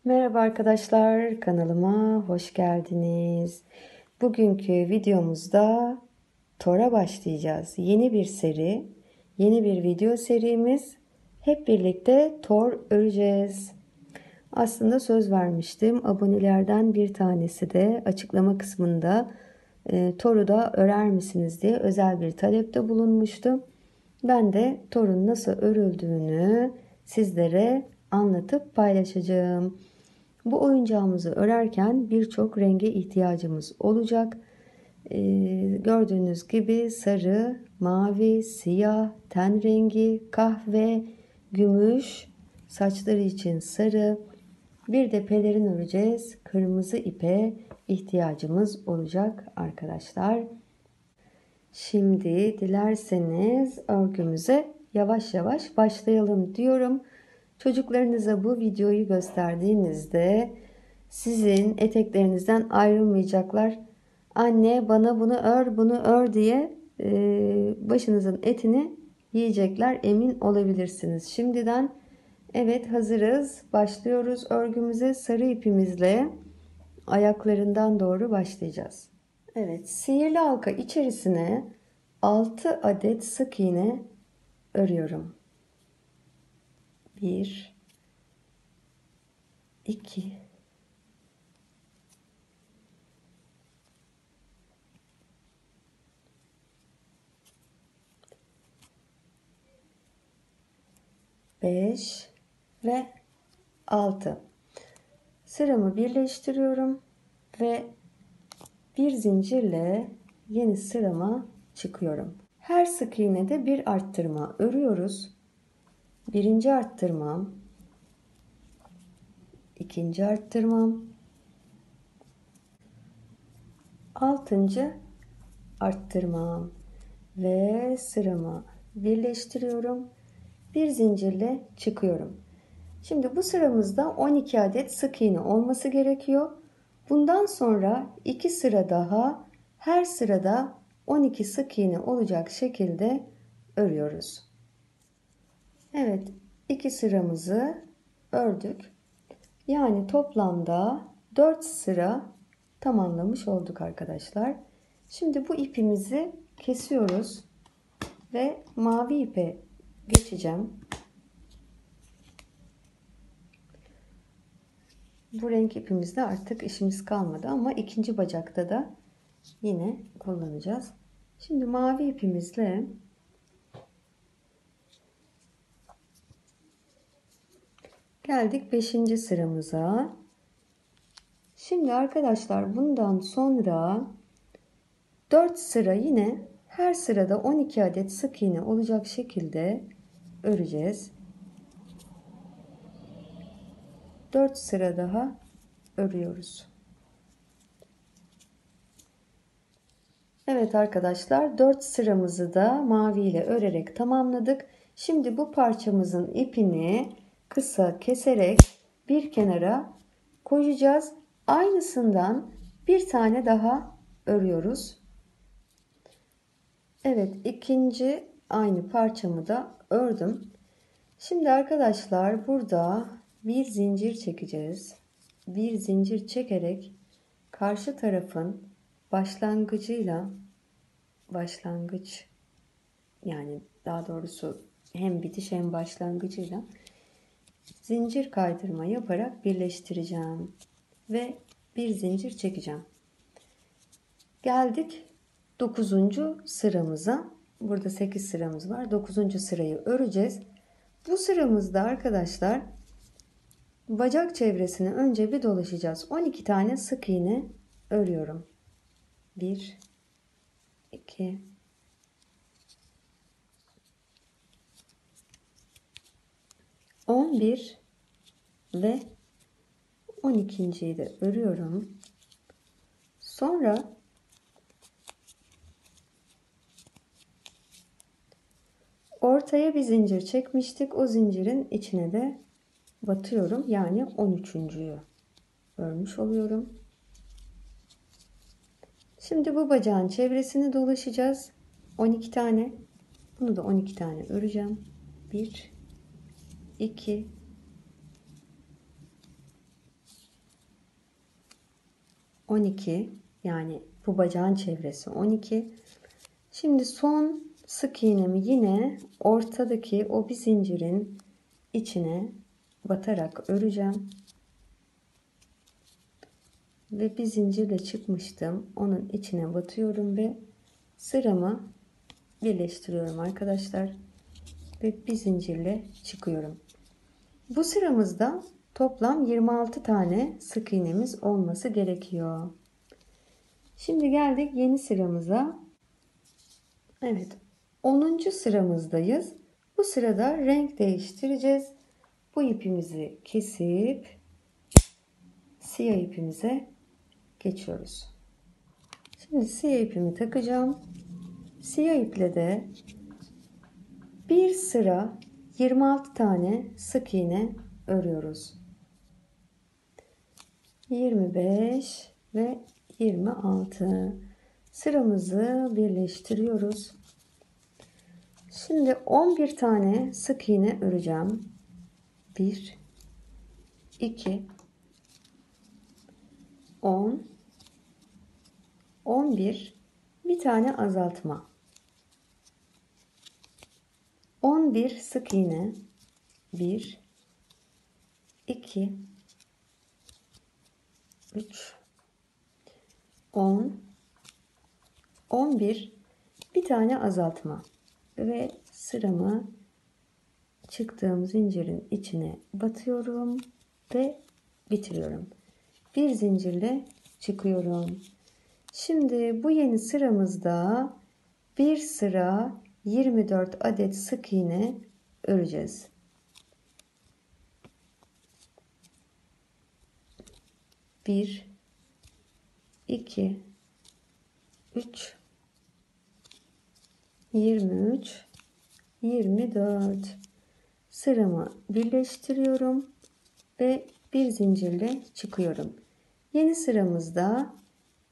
Merhaba arkadaşlar, kanalıma hoş geldiniz. Bugünkü videomuzda Tor'a başlayacağız. Yeni bir seri, yeni bir video serimiz. Hep birlikte Tor öreceğiz. Aslında söz vermiştim. Abonelerden bir tanesi de açıklama kısmında Tor'u da örer misiniz diye özel bir talepte bulunmuştu. Ben de Tor'un nasıl örüldüğünü sizlere anlatıp paylaşacağım. Bu oyuncağımızı örerken birçok renge ihtiyacımız olacak. Gördüğünüz gibi sarı, mavi, siyah, ten rengi, kahve, gümüş, saçları için sarı. Bir de pelerin öreceğiz. Kırmızı ipe ihtiyacımız olacak arkadaşlar. Şimdi dilerseniz örgümüze yavaş yavaş başlayalım diyorum. Çocuklarınıza bu videoyu gösterdiğinizde sizin eteklerinizden ayrılmayacaklar. Anne bana bunu ör, bunu ör diye başınızın etini yiyecekler, emin olabilirsiniz. Şimdiden evet, hazırız. Başlıyoruz örgümüze. Sarı ipimizle ayaklarından doğru başlayacağız. Evet, sihirli halka içerisine 6 adet sık iğne örüyorum. 1 2 5 ve 6. Sıramı birleştiriyorum ve bir zincirle yeni sırama çıkıyorum. Her sık iğnede bir arttırma örüyoruz. Birinci arttırmam, ikinci arttırmam, altıncı arttırmam ve sıramı birleştiriyorum. Bir zincirle çıkıyorum. Şimdi bu sıramızda 12 adet sık iğne olması gerekiyor. Bundan sonra 2 sıra daha, her sırada 12 sık iğne olacak şekilde örüyoruz. Evet, 2 sıramızı ördük. Yani toplamda 4 sıra tamamlamış olduk arkadaşlar. Şimdi bu ipimizi kesiyoruz ve mavi ipe geçeceğim. Bu renk ipimizde artık işimiz kalmadı ama ikinci bacakta da yine kullanacağız. Şimdi mavi ipimizle geldik 5. sıramıza. Şimdi arkadaşlar bundan sonra 4 sıra yine her sırada 12 adet sık iğne olacak şekilde öreceğiz. 4 sıra daha örüyoruz. Evet arkadaşlar, 4 sıramızı da mavi ile örerek tamamladık. Şimdi bu parçamızın ipini kısa keserek bir kenara koyacağız. Aynısından bir tane daha örüyoruz. Evet, ikinci aynı parçamı da ördüm. Şimdi arkadaşlar burada bir zincir çekeceğiz. Bir zincir çekerek karşı tarafın başlangıç, yani daha doğrusu hem bitiş hem başlangıcıyla zincir kaydırma yaparak birleştireceğim ve bir zincir çekeceğim. Geldik 9. sıramıza. Burada 8 sıramız var. 9. sırayı öreceğiz. Bu sıramızda arkadaşlar bacak çevresini önce bir dolaşacağız. 12 tane sık iğne örüyorum. 1 2 11 ve 12.'yi de örüyorum. Sonra ortaya bir zincir çekmiştik. O zincirin içine de batıyorum. Yani 13.'yü örmüş oluyorum. Şimdi bu bacağın çevresini dolaşacağız. 12 tane. Bunu da 12 tane öreceğim. 1 2 12, yani bu bacağın çevresi 12. Şimdi son sık iğnemi yine ortadaki o bir zincirin içine batarak öreceğim. Ve bir zincirle çıkmıştım. Onun içine batıyorum ve sıramı birleştiriyorum arkadaşlar. Ve bir zincirle çıkıyorum. Bu sıramızda toplam 26 tane sık iğnemiz olması gerekiyor. Şimdi geldik yeni sıramıza. Evet, 10. sıramızdayız. Bu sırada renk değiştireceğiz. Bu ipimizi kesip siyah ipimize geçiyoruz. Şimdi siyah ipimi takacağım. Siyah iple de bir sıra 26 tane sık iğne örüyoruz. 25 ve 26 sıramızı birleştiriyoruz. Şimdi 11 tane sık iğne öreceğim. 1 2 10 11 bir tane azaltma. 11 sık iğne. 1 2 3 10 11 bir tane azaltma ve sıramı çıktığım zincirin içine batıyorum ve bitiriyorum. Bir zincirle çıkıyorum. Şimdi bu yeni sıramızda bir sıra 24 adet sık iğne öreceğiz. 1 2 3 23 24 sıramı birleştiriyorum ve bir zincirle çıkıyorum. Yeni sıramızda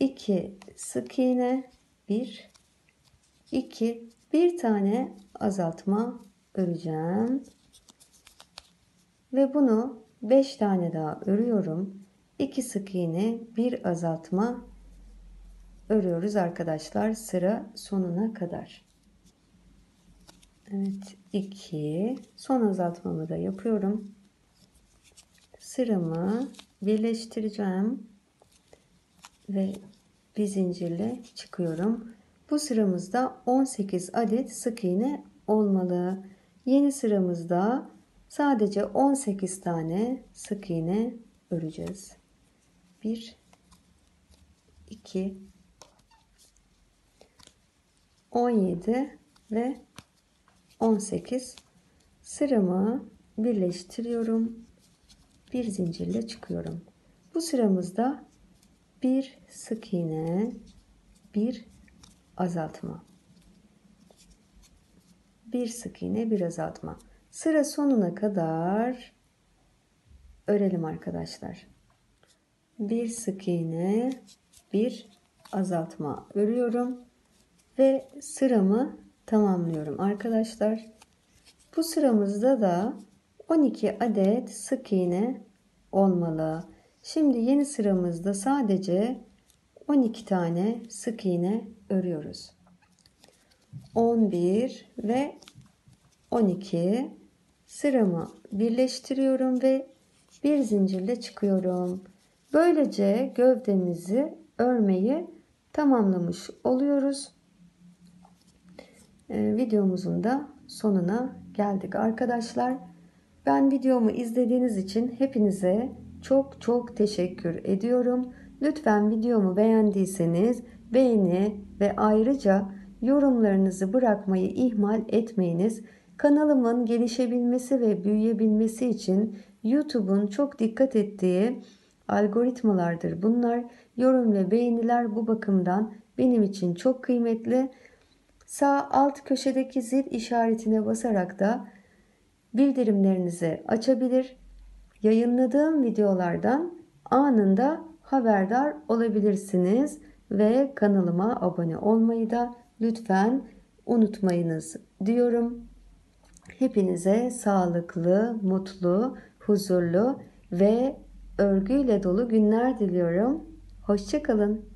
2 sık iğne, 1 2 bir tane azaltma öreceğim ve bunu 5 tane daha örüyorum. 2 sık iğne, bir azaltma örüyoruz arkadaşlar sıra sonuna kadar. Evet, 2 son azaltmamı da yapıyorum. Sıramı birleştireceğim ve bir zincirle çıkıyorum. Bu sıramızda 18 adet sık iğne olmalı. Yeni sıramızda sadece 18 tane sık iğne öreceğiz. 1 2 17 ve 18 sıramı birleştiriyorum. Bir zincirle çıkıyorum. Bu sıramızda bir sık iğne, bir azaltma. Bir sık iğne, bir azaltma. Sıra sonuna kadar örelim arkadaşlar. Bir sık iğne, bir azaltma örüyorum ve sıramı tamamlıyorum arkadaşlar. Bu sıramızda da 12 adet sık iğne olmalı. Şimdi yeni sıramızda sadece 12 tane sık iğne örüyoruz. 11 ve 12 sıramı birleştiriyorum ve bir zincirle çıkıyorum. Böylece gövdemizi örmeyi tamamlamış oluyoruz. Videomuzun da sonuna geldik arkadaşlar. Ben videomu izlediğiniz için hepinize çok çok teşekkür ediyorum. Lütfen videomu beğendiyseniz beğeni ve ayrıca yorumlarınızı bırakmayı ihmal etmeyiniz. Kanalımın gelişebilmesi ve büyüyebilmesi için YouTube'un çok dikkat ettiği algoritmalardır bunlar. Yorum ve beğeniler bu bakımdan benim için çok kıymetli. Sağ alt köşedeki zil işaretine basarak da bildirimlerinizi açabilir, yayınladığım videolardan anında haberdar olabilirsiniz ve kanalıma abone olmayı da lütfen unutmayınız diyorum. Hepinize sağlıklı, mutlu, huzurlu ve örgüyle dolu günler diliyorum. Hoşça kalın.